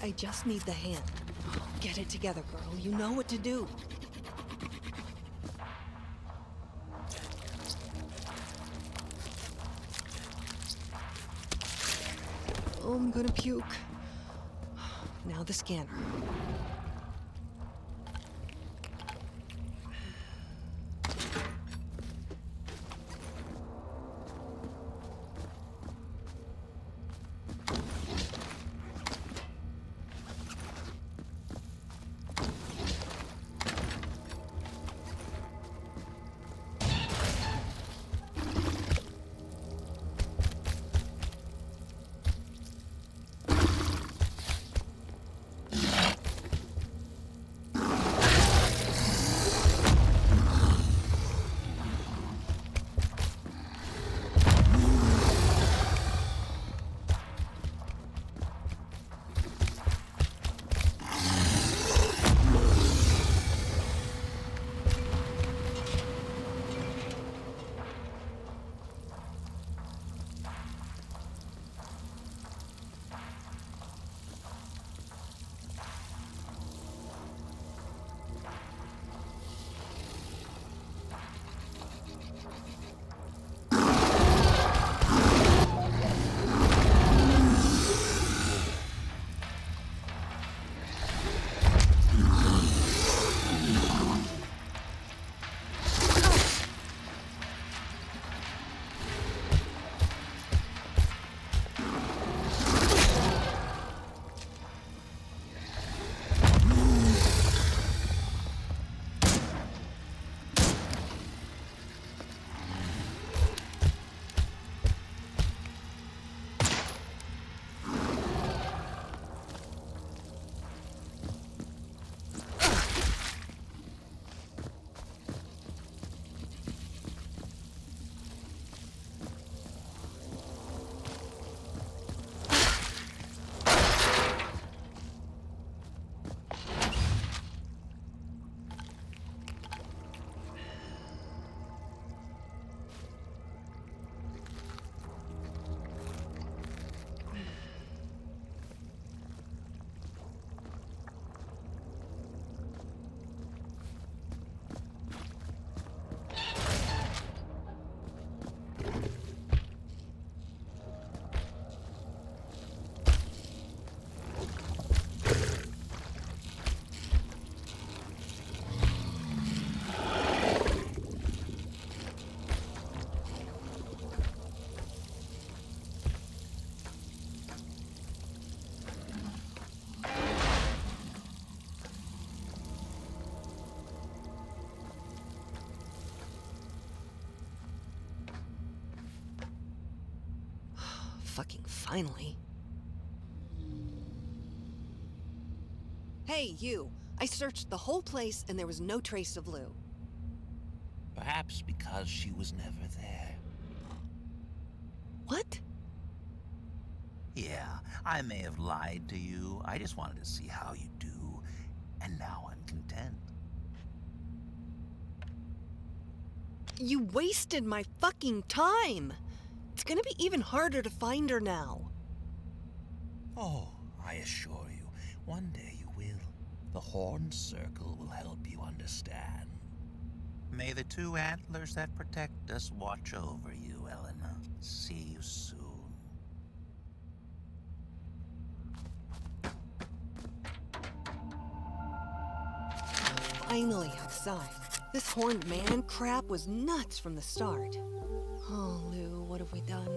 I just need the hand. Get it together, girl. You know what to do. Oh, I'm gonna puke. Now the scanner. Fucking finally. Hey, you. I searched the whole place and there was no trace of Lou. Perhaps because she was never there. What? Yeah, I may have lied to you. I just wanted to see how you do. And now I'm content. You wasted my fucking time! It's gonna be even harder to find her now. Oh, I assure you, one day you will. The Horned Circle will help you understand. May the two antlers that protect us watch over you, Elena. See you soon. Finally outside. This horned man crap was nuts from the start. Oh, Lou, what have we done?